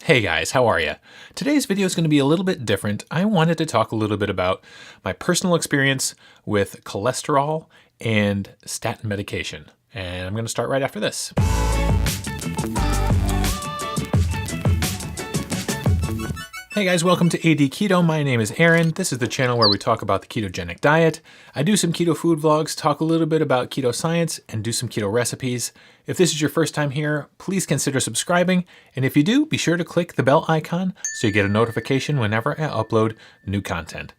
Hey guys, how are you? Today's video is going to be a little bit different. I wanted to talk a little bit about my personal experience with cholesterol and statin medication. And I'm going to start right after this. Hey guys, welcome to AD Keto. My name is Aaron. This is the channel where we talk about the ketogenic diet. I do some keto food vlogs, talk a little bit about keto science, and do some keto recipes. If this is your first time here, please consider subscribing. And if you do, be sure to click the bell icon so you get a notification whenever I upload new content.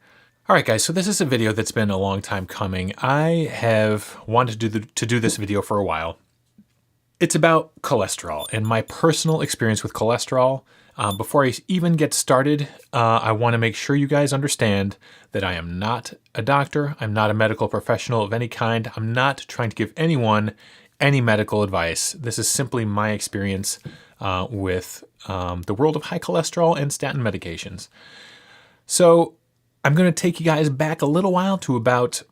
All right, guys, so this is a video that's been a long time coming. I have wanted to do this video for a while. It's about cholesterol and my personal experience with cholesterol. Before I even get started, I want to make sure you guys understand that I am not a doctor. I'm not a medical professional of any kind. I'm not trying to give anyone any medical advice. This is simply my experience with the world of high cholesterol and statin medications. So I'm going to take you guys back a little while to about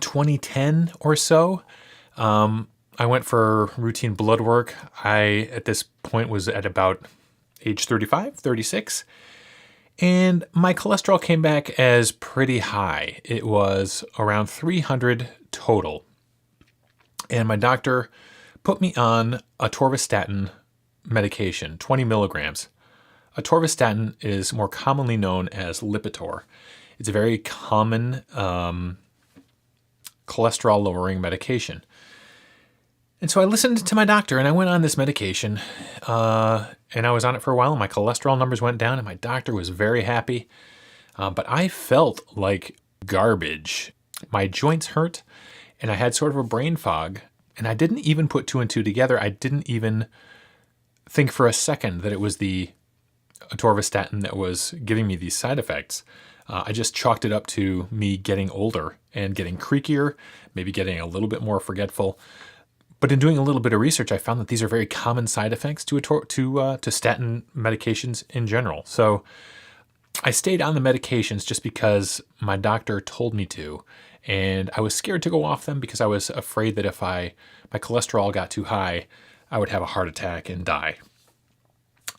2010 or so. I went for routine blood work. I, at this point, was at about age 35, 36, and my cholesterol came back as pretty high. It was around 300 total. And my doctor put me on atorvastatin medication, 20 milligrams. Atorvastatin is more commonly known as Lipitor. It's a very common cholesterol-lowering medication. And so I listened to my doctor and I went on this medication and I was on it for a while and my cholesterol numbers went down and my doctor was very happy. But I felt like garbage. My joints hurt and I had sort of a brain fog and I didn't even put two and two together. I didn't even think for a second that it was the atorvastatin that was giving me these side effects. I just chalked it up to me getting older and getting creakier, maybe getting a little bit more forgetful. But in doing a little bit of research, I found that these are very common side effects to statin medications in general. So I stayed on the medications just because my doctor told me to, and I was scared to go off them because I was afraid that if my cholesterol got too high, I would have a heart attack and die.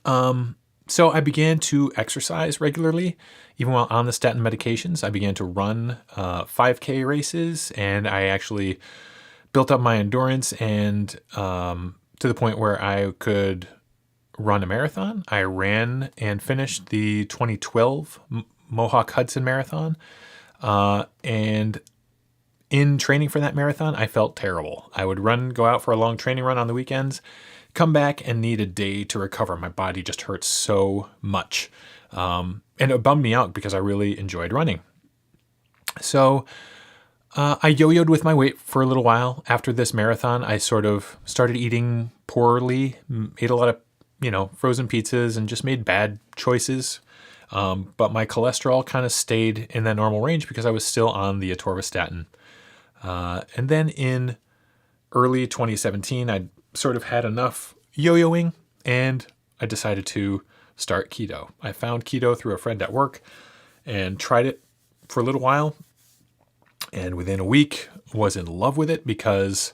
So I began to exercise regularly, even while on the statin medications. I began to run 5K races, and I actually built up my endurance and to the point where I could run a marathon. I ran and finished the 2012 Mohawk Hudson Marathon. And in training for that marathon, I felt terrible. I would go out for a long training run on the weekends, come back and need a day to recover. My body just hurt so much. And it bummed me out because I really enjoyed running. So I yo-yoed with my weight for a little while. After this marathon, I sort of started eating poorly, ate a lot of, frozen pizzas and just made bad choices. But my cholesterol kind of stayed in that normal range because I was still on the atorvastatin. And then in early 2017, I sort of had enough yo-yoing and I decided to start keto. I found keto through a friend at work and tried it for a little while. And within a week, was in love with it because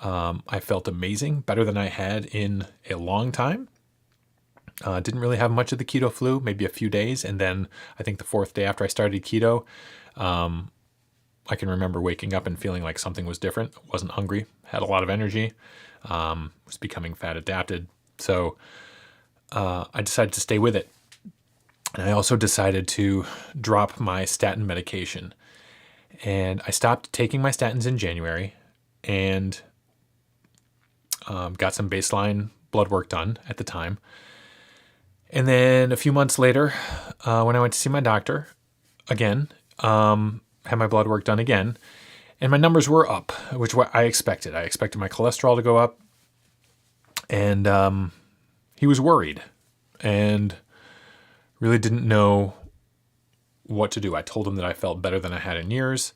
I felt amazing, better than I had in a long time. Didn't really have much of the keto flu, maybe a few days. And then I think the fourth day after I started keto, I can remember waking up and feeling like something was different. Wasn't hungry, had a lot of energy, was becoming fat adapted. So I decided to stay with it. And I also decided to drop my statin medication. And I stopped taking my statins in January and got some baseline blood work done at the time. And then a few months later, when I went to see my doctor again, had my blood work done again, and my numbers were up, which I expected. I expected my cholesterol to go up, and he was worried and really didn't know what to do. I told him that I felt better than I had in years.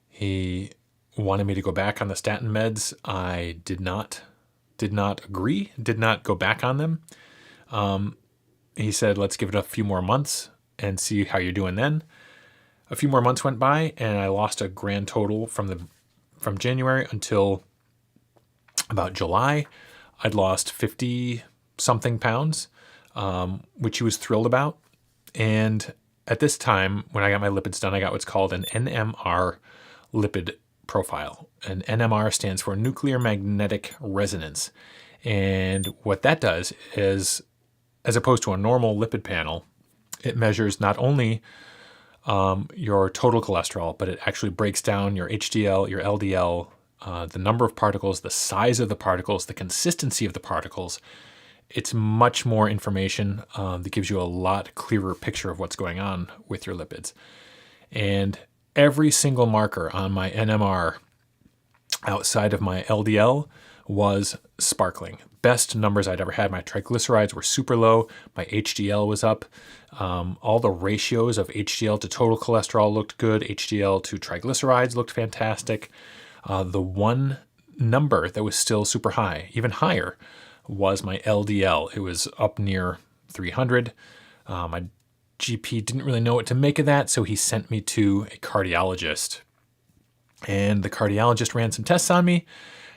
He wanted me to go back on the statin meds. I did not agree, did not go back on them. He said, let's give it a few more months and see how you're doing then. A few more months went by and I lost a grand total from January until about July. I'd lost 50 something pounds. which he was thrilled about. And at this time, when I got my lipids done, I got what's called an NMR lipid profile. And NMR stands for nuclear magnetic resonance. And what that does is, as opposed to a normal lipid panel, it measures not only your total cholesterol, but it actually breaks down your HDL, your LDL, the number of particles, the size of the particles, the consistency of the particles. It's much more information that gives you a lot clearer picture of what's going on with your lipids. And every single marker on my NMR outside of my LDL was sparkling. Best numbers I'd ever had. My triglycerides were super low. My HDL was up. All the ratios of HDL to total cholesterol looked good. HDL to triglycerides looked fantastic. The one number that was still super high, even higher, was my LDL. It was up near 300. My GP didn't really know what to make of that, so he sent me to a cardiologist. And the cardiologist ran some tests on me,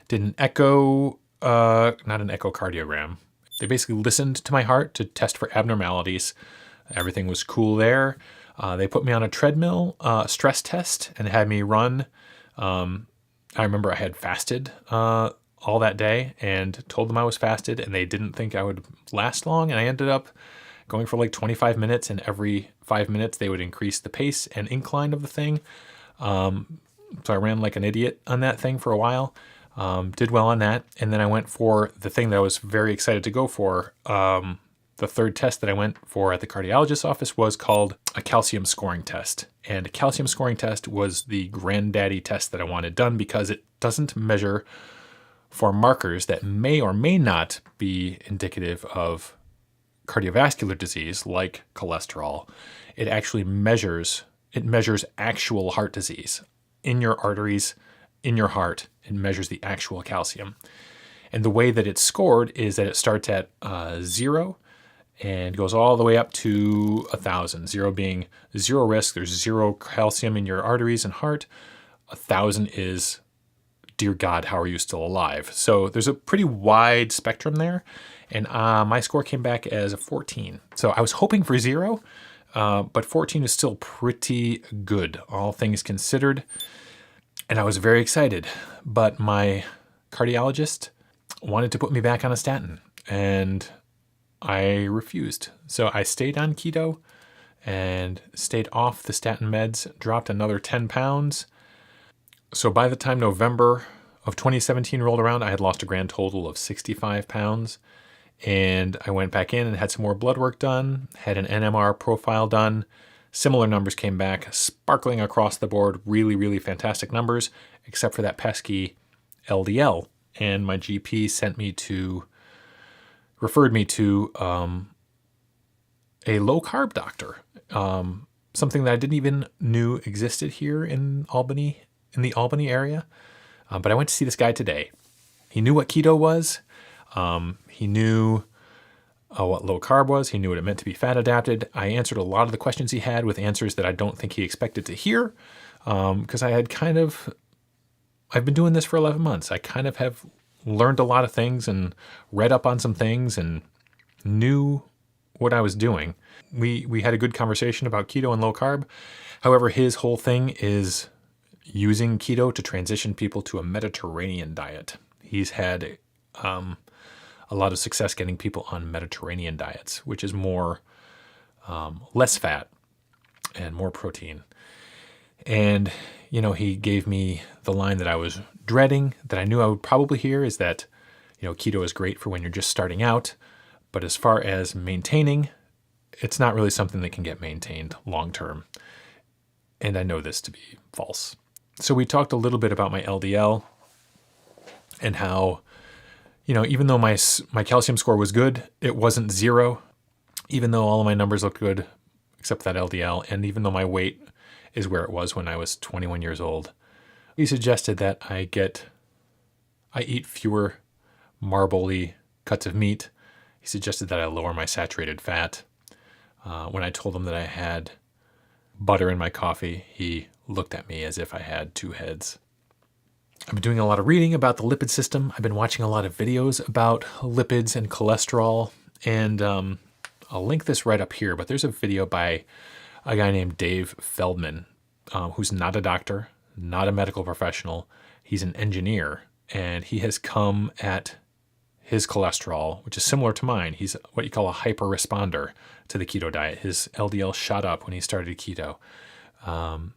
did an echo, not an echocardiogram. They basically listened to my heart to test for abnormalities. Everything was cool there. They put me on a treadmill stress test and had me run. I remember I had fasted all that day and told them I was fasted, and they didn't think I would last long. And I ended up going for like 25 minutes, and every 5 minutes they would increase the pace and incline of the thing. So I ran like an idiot on that thing for a while, did well on that. And then I went for the thing that I was very excited to go for. The third test that I went for at the cardiologist's office was called a calcium scoring test. And a calcium scoring test was the granddaddy test that I wanted done because it doesn't measure for markers that may or may not be indicative of cardiovascular disease like cholesterol. It actually measures actual heart disease in your arteries, in your heart. It measures the actual calcium. And the way that it's scored is that it starts at 0 and goes all the way up to 1,000. 0 being zero risk. There's zero calcium in your arteries and heart. 1,000 is, dear God, how are you still alive? So there's a pretty wide spectrum there. And my score came back as a 14. So I was hoping for 0, but 14 is still pretty good, all things considered. And I was very excited. But my cardiologist wanted to put me back on a statin, and I refused. So I stayed on keto and stayed off the statin meds, dropped another 10 pounds. So by the time November of 2017 rolled around, I had lost a grand total of 65 pounds. And I went back in and had some more blood work done, had an NMR profile done. Similar numbers came back, sparkling across the board, really, really fantastic numbers, except for that pesky LDL. And my GP referred me to a low carb doctor, something that I didn't even knew existed here in Albany, in the Albany area. But I went to see this guy today. He knew what keto was. He knew what low carb was. He knew what it meant to be fat adapted. I answered a lot of the questions he had with answers that I don't think he expected to hear, because I've been doing this for 11 months. I kind of have learned a lot of things and read up on some things and knew what I was doing. We had a good conversation about keto and low carb. However, his whole thing is using keto to transition people to a Mediterranean diet. He's had a lot of success getting people on Mediterranean diets, which is more less fat and more protein. And, he gave me the line that I was dreading, that I knew I would probably hear, is that, keto is great for when you're just starting out. But as far as maintaining, it's not really something that can get maintained long term. And I know this to be false. So we talked a little bit about my LDL and how, even though my calcium score was good, it wasn't 0. Even though all of my numbers looked good, except that LDL, and even though my weight is where it was when I was 21 years old, he suggested that I eat fewer marbly cuts of meat. He suggested that I lower my saturated fat. When I told him that I had butter in my coffee, he looked at me as if I had two heads. I've been doing a lot of reading about the lipid system. I've been watching a lot of videos about lipids and cholesterol. And I'll link this right up here, but there's a video by a guy named Dave Feldman, who's not a doctor, not a medical professional. He's an engineer, and he has come at his cholesterol, which is similar to mine. He's what you call a hyper responder to the keto diet. His LDL shot up when he started keto. And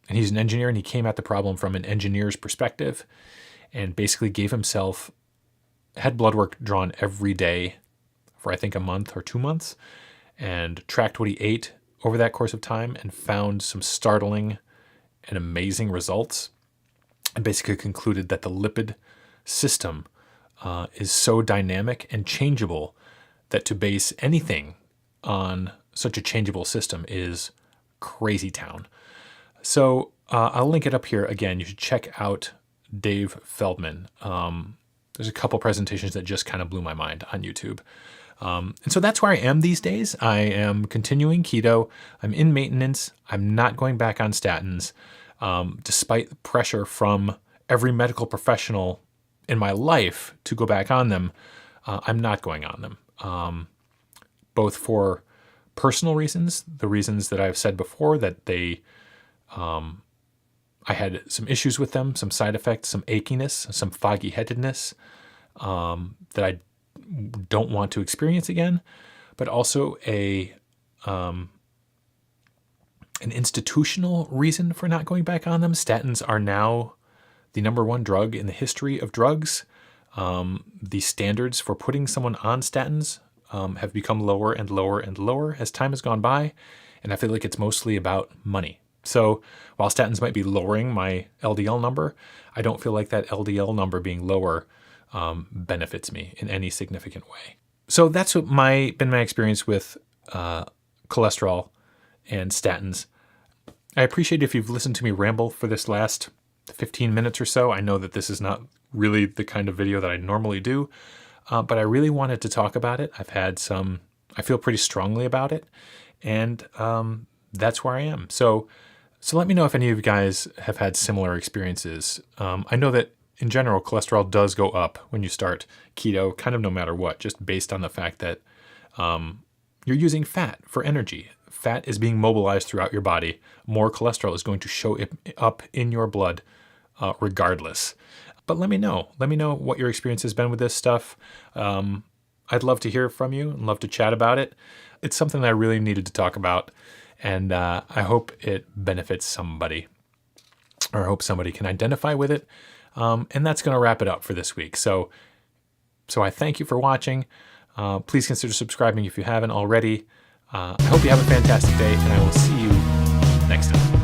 he's an engineer, and he came at the problem from an engineer's perspective and basically had blood work drawn every day for I think a month or 2 months, and tracked what he ate over that course of time and found some startling and amazing results, and basically concluded that the lipid system is so dynamic and changeable that to base anything on such a changeable system is crazy town. So I'll link it up here. Again, you should check out Dave Feldman. There's a couple presentations that just kind of blew my mind on YouTube. And so that's where I am these days. I am continuing keto. I'm in maintenance. I'm not going back on statins, despite the pressure from every medical professional in my life to go back on them. I'm not going on them, both for personal reasons, the reasons that I've said before, that I had some issues with them, some side effects, some achiness, some foggy headedness that I don't want to experience again, but also an institutional reason for not going back on them. Statins are now the number one drug in the history of drugs. The standards for putting someone on statins have become lower and lower and lower as time has gone by, and I feel like it's mostly about money. So while statins might be lowering my LDL number, I don't feel like that LDL number being lower benefits me in any significant way. So that's what been my experience with cholesterol and statins. I appreciate if you've listened to me ramble for this last 15 minutes or so. I know that this is not really the kind of video that I normally do, but I really wanted to talk about it. I feel pretty strongly about it, and that's where I am. So let me know if any of you guys have had similar experiences. I know that in general, cholesterol does go up when you start keto, kind of no matter what, just based on the fact that you're using fat for energy. Fat is being mobilized throughout your body. More cholesterol is going to show up in your blood regardless. But let me know. Let me know what your experience has been with this stuff. I'd love to hear from you and love to chat about it. It's something that I really needed to talk about, and I hope it benefits somebody, or I hope somebody can identify with it. And that's going to wrap it up for this week. So I thank you for watching. Please consider subscribing if you haven't already. I hope you have a fantastic day, and I will see you next time.